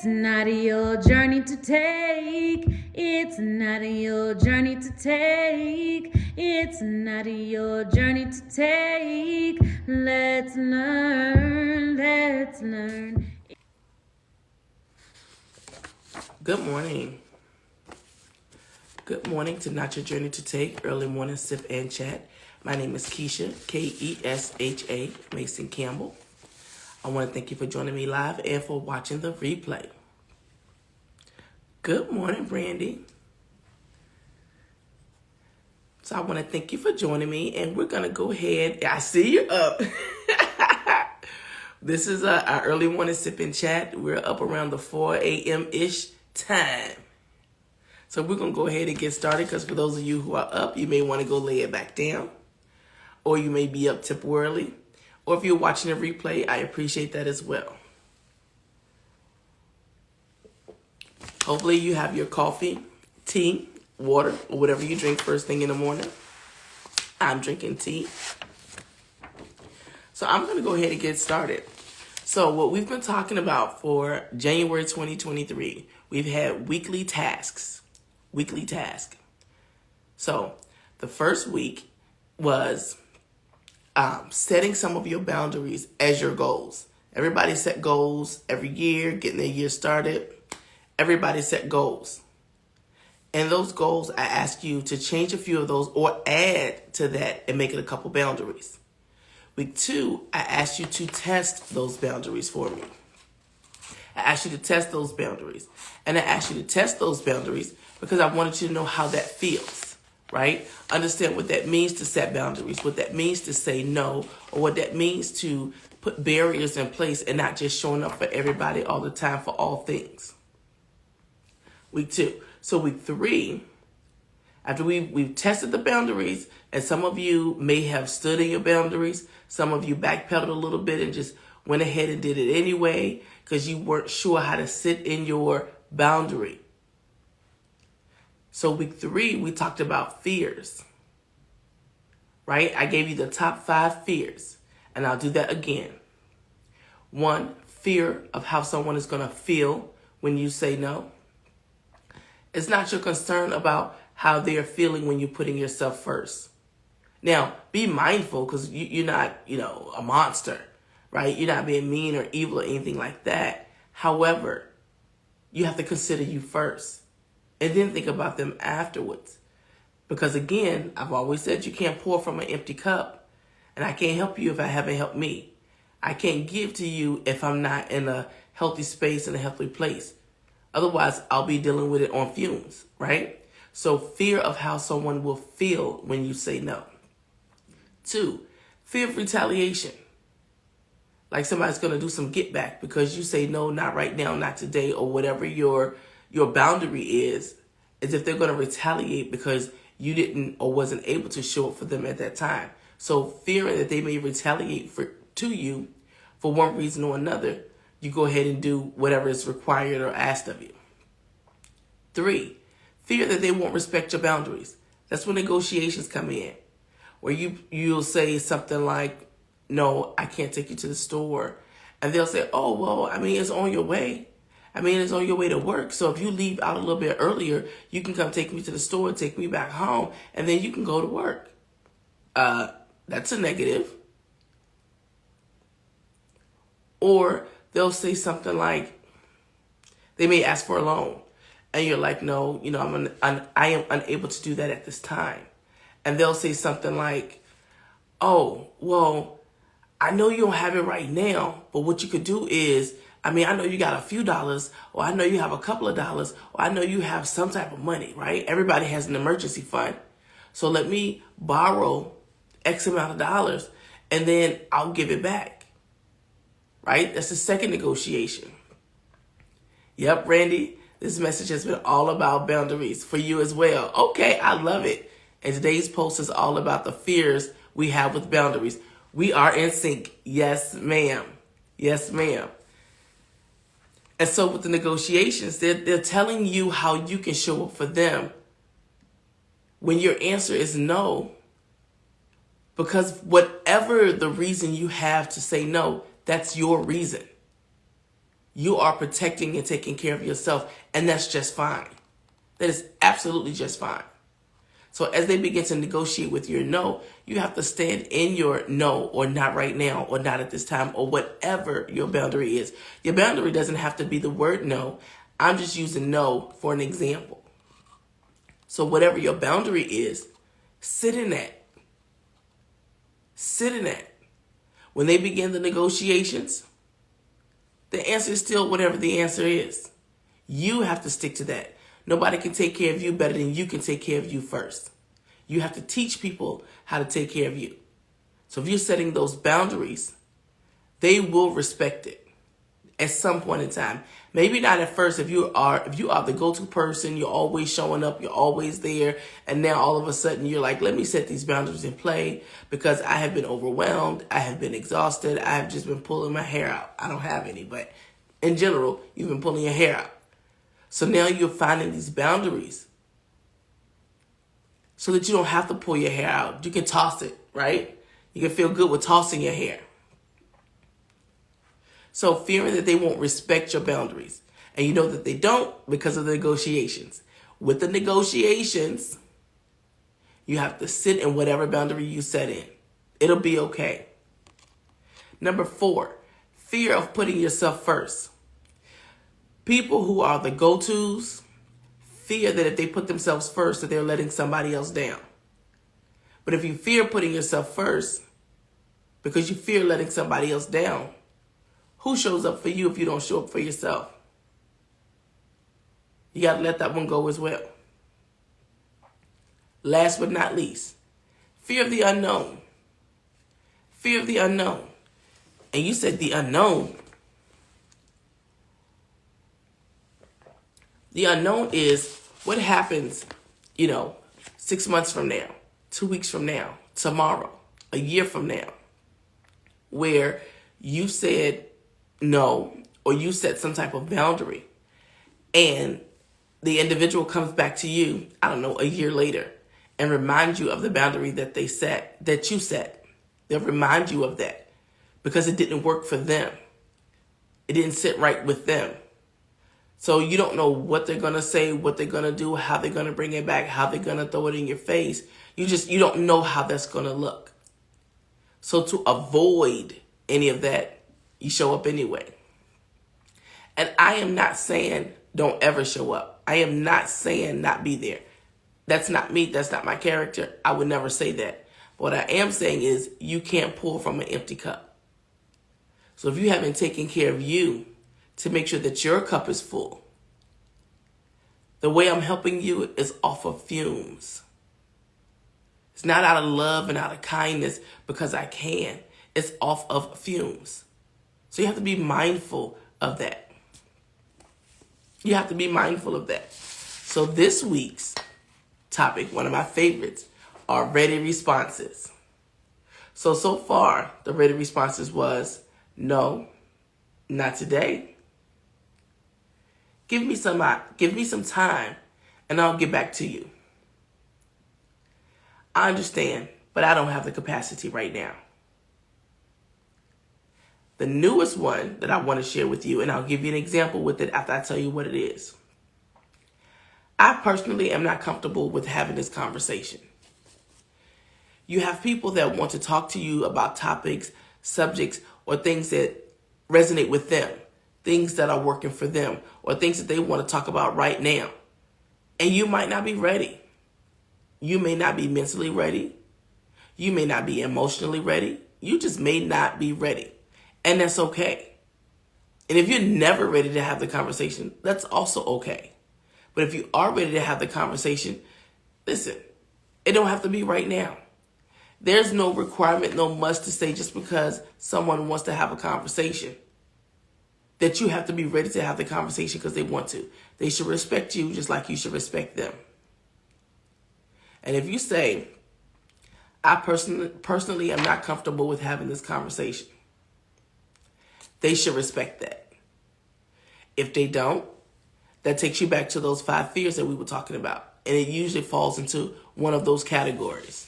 It's not your journey to take. It's not your journey to take. It's not your journey to take. Let's learn. Let's learn. Good morning. Good morning to Not Your Journey to Take, Early Morning Sip and Chat. My name is Keisha, Kesha Mason Campbell. I want to thank you for joining me live and for watching the replay. Good morning, Brandy. So I want to thank you for joining me, and we're going to go ahead. I see you up. This is our early morning sip and chat. We're up around the 4 a.m.-ish time. So we're going to go ahead and get started, because for those of you who are up, you may want to go lay it back down, or you may be up temporarily, or if you're watching a replay, I appreciate that as well. Hopefully you have your coffee, tea, water, or whatever you drink first thing in the morning. I'm drinking tea. So I'm going to go ahead and get started. So what we've been talking about for January 2023, we've had weekly tasks. Weekly task. So the first week was setting some of your boundaries as your goals. Everybody set goals every year, getting their year started. Everybody set goals. And those goals, I ask you to change a few of those or add to that and make it a couple boundaries. Week 2, I asked you to test those boundaries for me. I asked you to test those boundaries. And I asked you to test those boundaries because I wanted you to know how that feels, right? Understand what that means to set boundaries, what that means to say no, or what that means to put barriers in place and not just showing up for everybody all the time for all things. Week 2. So week 3, after we've tested the boundaries, and some of you may have stood in your boundaries, some of you backpedaled a little bit and just went ahead and did it anyway because you weren't sure how to sit in your boundary. So week 3, we talked about fears, right? I gave you the top 5 fears, and I'll do that again. 1, fear of how someone is going to feel when you say no. It's not your concern about how they're feeling when you're putting yourself first. Now, be mindful because you're not, a monster, right? You're not being mean or evil or anything like that. However, you have to consider you first and then think about them afterwards. Because again, I've always said you can't pour from an empty cup, and I can't help you if I haven't helped me. I can't give to you if I'm not in a healthy space and a healthy place. Otherwise, I'll be dealing with it on fumes, right? So fear of how someone will feel when you say no. 2, fear of retaliation. Like somebody's going to do some get back because you say no, not right now, not today, or whatever your boundary is, as if they're going to retaliate because you didn't or wasn't able to show up for them at that time. So fearing that they may retaliate to you for one reason or another, you go ahead and do whatever is required or asked of you. 3, fear that they won't respect your boundaries. That's when negotiations come in, where you'll say something like, no, I can't take you to the store. And they'll say, oh, well, it's on your way. It's on your way to work. So if you leave out a little bit earlier, you can come take me to the store, take me back home, and then you can go to work. That's a negative. Or they'll say something like, they may ask for a loan. And you're like, no, I am unable to do that at this time. And they'll say something like, oh, well, I know you don't have it right now, but what you could do is, I know you got a few dollars, or I know you have a couple of dollars, or I know you have some type of money, right? Everybody has an emergency fund. So let me borrow X amount of dollars, and then I'll give it back, right? That's the second negotiation. Yep, Randy, this message has been all about boundaries for you as well. Okay, I love it. And today's post is all about the fears we have with boundaries. We are in sync. Yes, ma'am. Yes, ma'am. And so with the negotiations, they're telling you how you can show up for them when your answer is no. Because whatever the reason you have to say no, that's your reason. You are protecting and taking care of yourself, and that's just fine. That is absolutely just fine. So as they begin to negotiate with your no, you have to stand in your no, or not right now, or not at this time, or whatever your boundary is. Your boundary doesn't have to be the word no. I'm just using no for an example. So whatever your boundary is, sit in that. Sit in that. When they begin the negotiations, the answer is still whatever the answer is. You have to stick to that. Nobody can take care of you better than you can take care of you first. You have to teach people how to take care of you. So if you're setting those boundaries, they will respect it at some point in time. Maybe not at first. If you are the go-to person, you're always showing up, you're always there, and now all of a sudden you're like, let me set these boundaries in play because I have been overwhelmed, I have been exhausted, I have just been pulling my hair out. I don't have any, but in general, you've been pulling your hair out. So now you're finding these boundaries so that you don't have to pull your hair out. You can toss it, right? You can feel good with tossing your hair. So fearing that they won't respect your boundaries. And you know that they don't because of the negotiations. With the negotiations, you have to sit in whatever boundary you set in. It'll be okay. Number 4, fear of putting yourself first. People who are the go-tos fear that if they put themselves first, that they're letting somebody else down. But if you fear putting yourself first because you fear letting somebody else down, who shows up for you if you don't show up for yourself? You got to let that one go as well. Last but not least, fear of the unknown. Fear of the unknown. And you said the unknown. The unknown is what happens, 6 months from now, 2 weeks from now, tomorrow, a year from now, where you said no, or you set some type of boundary, and the individual comes back to you, a year later, and reminds you of the boundary that you set. They'll remind you of that because it didn't work for them. It didn't sit right with them. So you don't know what they're going to say, what they're going to do, how they're going to bring it back, how they're going to throw it in your face. You don't know how that's going to look. So to avoid any of that, you show up anyway. And I am not saying don't ever show up. I am not saying not be there. That's not me. That's not my character. I would never say that. But what I am saying is you can't pour from an empty cup. So if you haven't taken care of you to make sure that your cup is full, the way I'm helping you is off of fumes. It's not out of love and out of kindness because I can. It's off of fumes. So you have to be mindful of that. You have to be mindful of that. So this week's topic, one of my favorites, are ready responses. So far, the ready responses was, no, not today. Give me some time, and I'll get back to you. I understand, but I don't have the capacity right now. The newest one that I want to share with you, and I'll give you an example with it after I tell you what it is. I personally am not comfortable with having this conversation. You have people that want to talk to you about topics, subjects, or things that resonate with them, things that are working for them, or things that they want to talk about right now. And you might not be ready. You may not be mentally ready. You may not be emotionally ready. You just may not be ready. And that's okay. And if you're never ready to have the conversation, that's also okay. But if you are ready to have the conversation, listen, it don't have to be right now. There's no requirement, no must to say just because someone wants to have a conversation that you have to be ready to have the conversation because they want to. They should respect you just like you should respect them. And if you say, I personally am not comfortable with having this conversation, they should respect that. If they don't, that takes you back to those 5 fears that we were talking about. And it usually falls into one of those categories.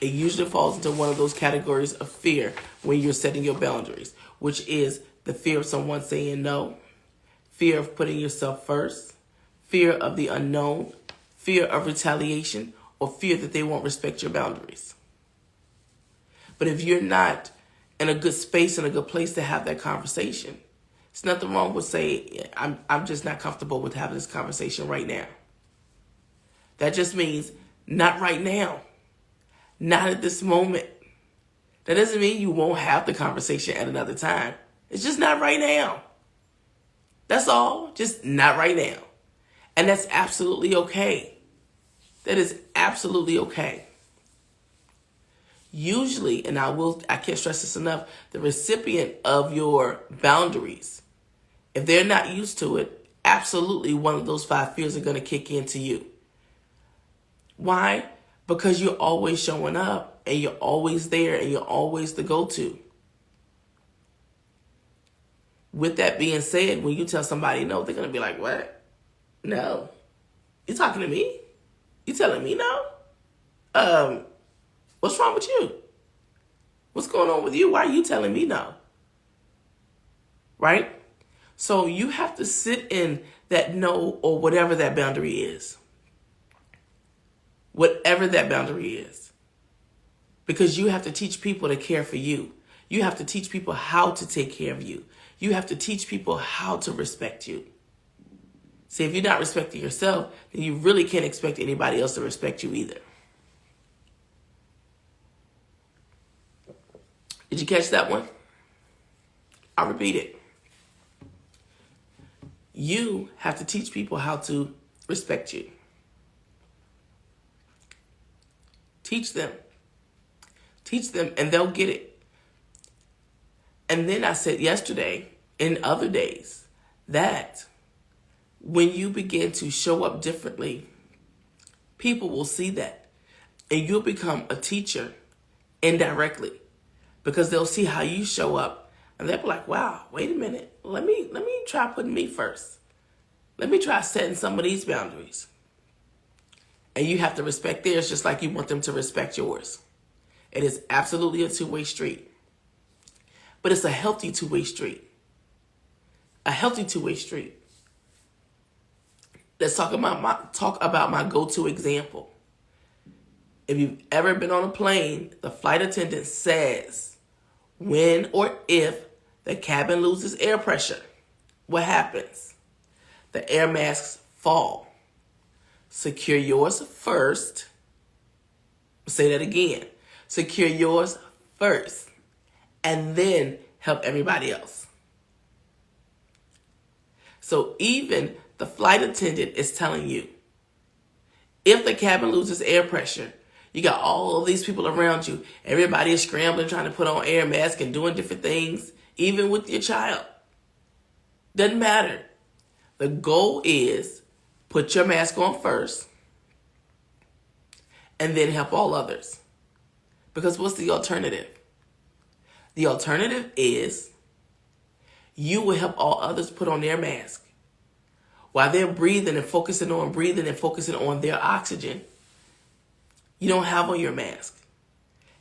It usually falls into one of those categories of fear when you're setting your boundaries, which is the fear of someone saying no, fear of putting yourself first, fear of the unknown, fear of retaliation, or fear that they won't respect your boundaries. But if you're not in a good space and a good place to have that conversation, there's nothing wrong with saying, I'm just not comfortable with having this conversation right now. That just means not right now, not at this moment. That doesn't mean you won't have the conversation at another time. It's just not right now. That's all, just not right now. And that's absolutely okay. That is absolutely okay. Usually, and I can't stress this enough, the recipient of your boundaries, if they're not used to it, absolutely one of those 5 fears are going to kick into you. Why? Because you're always showing up and you're always there and you're always the go-to. With that being said, when you tell somebody no, they're going to be like, what? No. You talking to me? You telling me no? What's wrong with you? What's going on with you? Why are you telling me no? Right? So you have to sit in that no or whatever that boundary is. Whatever that boundary is. Because you have to teach people to care for you. You have to teach people how to take care of you. You have to teach people how to respect you. See, if you're not respecting yourself, then you really can't expect anybody else to respect you either. Did you catch that one? I'll repeat it. You have to teach people how to respect you. Teach them. Teach them and they'll get it. And then I said yesterday and other days that when you begin to show up differently, people will see that. And you'll become a teacher indirectly because they'll see how you show up and they'll be like, wow, wait a minute. Let me try putting me first. Let me try setting some of these boundaries. And you have to respect theirs just like you want them to respect yours. It is absolutely a two-way street. But it's a healthy two-way street. A healthy two-way street. Let's talk about my go-to example. If you've ever been on a plane, the flight attendant says when or if the cabin loses air pressure, what happens? The air masks fall. Secure yours first. Say that again. Secure yours first. And then help everybody else. So even the flight attendant is telling you, if the cabin loses air pressure, you got all of these people around you. Everybody is scrambling, trying to put on air masks and doing different things, even with your child. Doesn't matter. The goal is put your mask on first and then help all others. Because what's the alternative? The alternative is you will help all others put on their mask. While they're breathing and focusing on their oxygen, you don't have on your mask.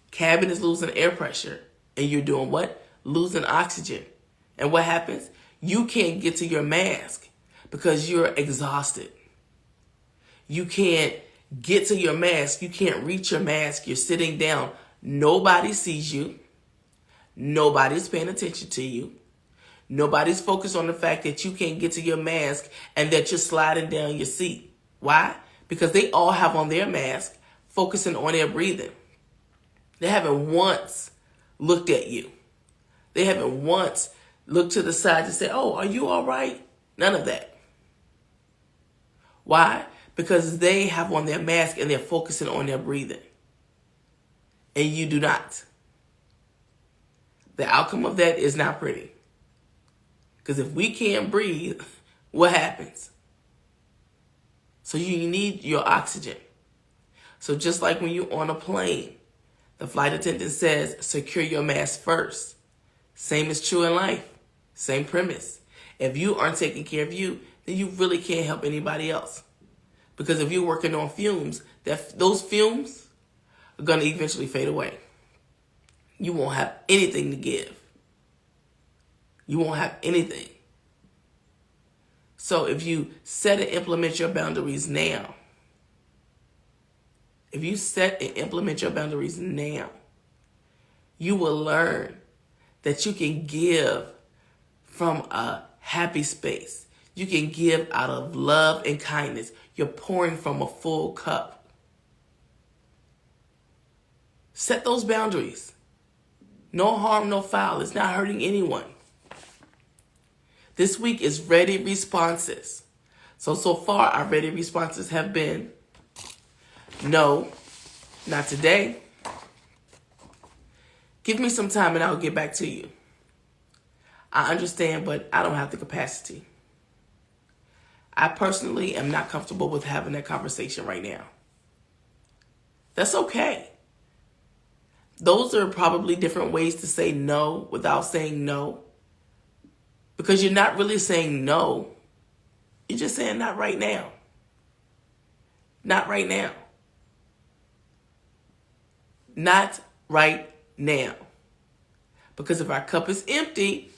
Cabin is losing air pressure. And you're doing what? Losing oxygen. And what happens? You can't get to your mask because you're exhausted. You can't get to your mask. You can't reach your mask. You're sitting down. Nobody sees you. Nobody's paying attention to you. Nobody's focused on the fact that you can't get to your mask and that you're sliding down your seat. Why? Because they all have on their mask, focusing on their breathing. They haven't once looked at you. They haven't once looked to the side to say, oh, are you all right? None of that. Why? Because they have on their mask and they're focusing on their breathing. And you do not. The outcome of that is not pretty. Because if we can't breathe, what happens? So you need your oxygen. So just like when you're on a plane, the flight attendant says, secure your mask first. Same is true in life. Same premise. If you aren't taking care of you, then you really can't help anybody else. Because if you're working on fumes, those fumes are going to eventually fade away. You won't have anything to give. you won't have anything. So if you set and implement your boundaries now, you will learn that you can give from a happy space. You can give out of love and kindness. You're pouring from a full cup. Set those boundaries. No harm, no foul. It's not hurting anyone. This week is ready responses. So far, our ready responses have been no, not today. Give me some time and I'll get back to you. I understand, but I don't have the capacity. I personally am not comfortable with having that conversation right now. That's okay. Those are probably different ways to say no without saying no. Because you're not really saying no. You're just saying not right now. Not right now. Not right now. Because if our cup is empty,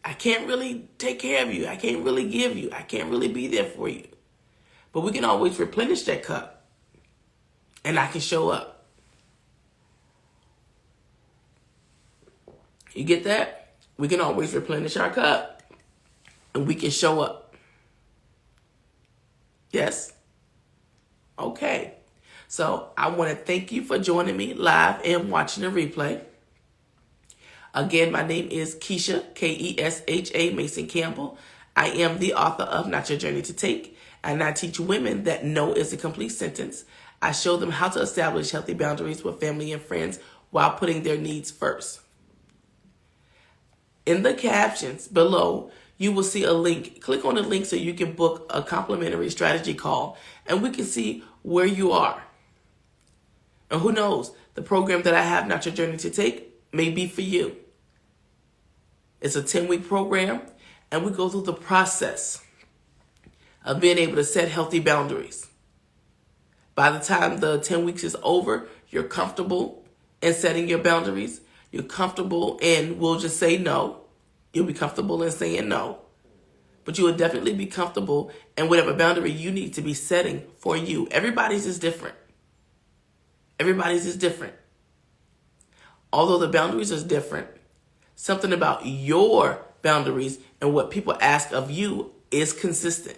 I can't really take care of you. I can't really give you. I can't really be there for you. But we can always replenish that cup. And I can show up. You get that? We can always replenish our cup. And we can show up. Yes? Okay. So I want to thank you for joining me live and watching the replay. Again, my name is Kesha, Kesha Mason Campbell. I am the author of Not Your Journey to Take, and I teach women that no is a complete sentence. I show them how to establish healthy boundaries with family and friends while putting their needs first. In the captions below, you will see a link. Click on the link so you can book a complimentary strategy call, and we can see where you are. And who knows, the program that I have, Not Your Journey to Take, may be for you. It's a 10-week program, and we go through the process of being able to set healthy boundaries. By the time the 10 weeks is over, you're comfortable in setting your boundaries. You're comfortable in, we'll just say no. You'll be comfortable in saying no. But you will definitely be comfortable in whatever boundary you need to be setting for you. Everybody's is different. Everybody's is different. Although the boundaries are different, something about your boundaries and what people ask of you is consistent.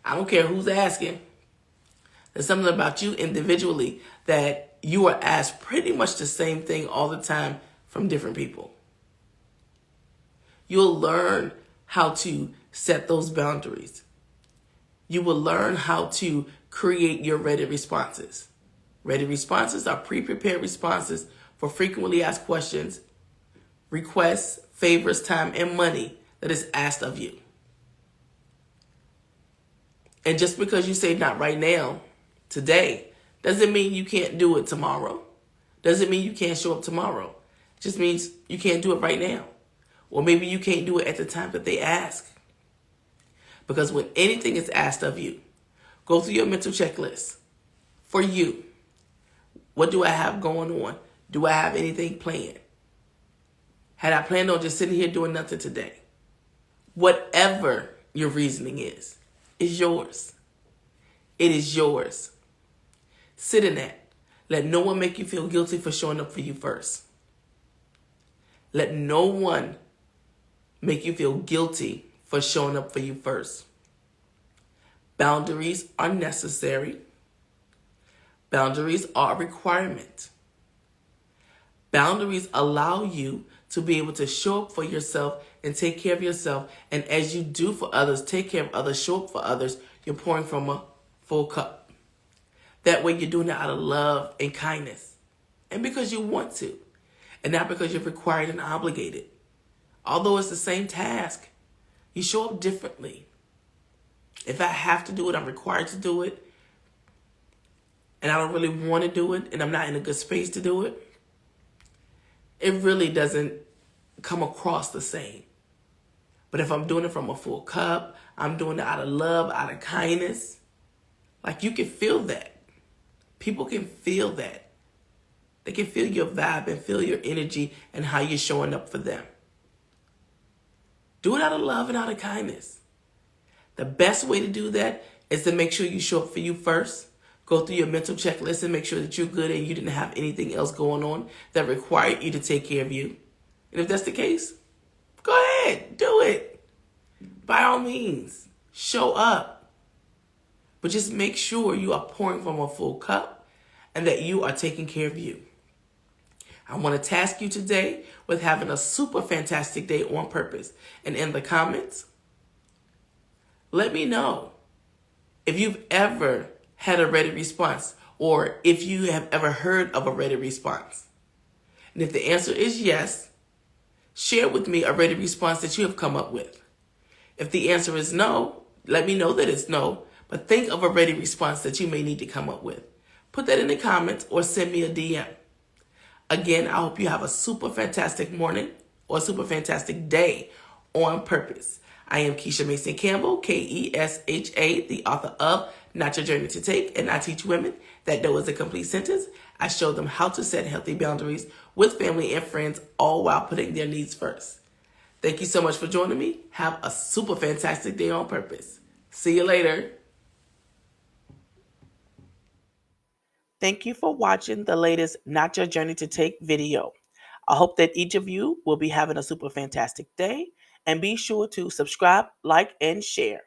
I don't care who's asking. There's something about you individually that you are asked pretty much the same thing all the time from different people. You'll learn how to set those boundaries. You will learn how to create your ready responses. Ready responses are pre-prepared responses for frequently asked questions, requests, favors, time, and money that is asked of you. And just because you say not right now, today, doesn't mean you can't do it tomorrow. Doesn't mean you can't show up tomorrow. It just means you can't do it right now. Or maybe you can't do it at the time that they ask. Because when anything is asked of you, go through your mental checklist. For you, what do I have going on? Do I have anything planned? Had I planned on just sitting here doing nothing today? Whatever your reasoning is yours. It is yours. Sit in that. Let no one make you feel guilty for showing up for you first. Let no one make you feel guilty for showing up for you first. Boundaries are necessary. Boundaries are a requirement. Boundaries allow you to be able to show up for yourself and take care of yourself. And as you do for others, take care of others, show up for others, you're pouring from a full cup. That way you're doing it out of love and kindness. And because you want to. And not because you're required and obligated. Although it's the same task, you show up differently. If I have to do it, I'm required to do it. And I don't really want to do it, and I'm not in a good space to do it, it really doesn't come across the same. But if I'm doing it from a full cup, I'm doing it out of love, out of kindness, like you can feel that. People can feel that. They can feel your vibe and feel your energy and how you're showing up for them. Do it out of love and out of kindness. The best way to do that is to make sure you show up for you first. Go through your mental checklist and make sure that you're good and you didn't have anything else going on that required you to take care of you. And if that's the case, go ahead, do it. By all means, show up. But just make sure you are pouring from a full cup and that you are taking care of you. I want to task you today with having a super fantastic day on purpose. And in the comments, let me know if you've ever had a ready response or if you have ever heard of a ready response. And if the answer is yes, share with me a ready response that you have come up with. If the answer is no, let me know that it's no, but think of a ready response that you may need to come up with. Put that in the comments or send me a DM. Again, I hope you have a super fantastic morning or super fantastic day on purpose. I am Keisha Mason Campbell, Kesha, the author of Not Your Journey to Take, and I teach women that no is a complete sentence. I show them how to set healthy boundaries with family and friends, all while putting their needs first. Thank you so much for joining me. Have a super fantastic day on purpose. See you later. Thank you for watching the latest Not Your Journey to Take video. I hope that each of you will be having a super fantastic day, and be sure to subscribe, like, and share.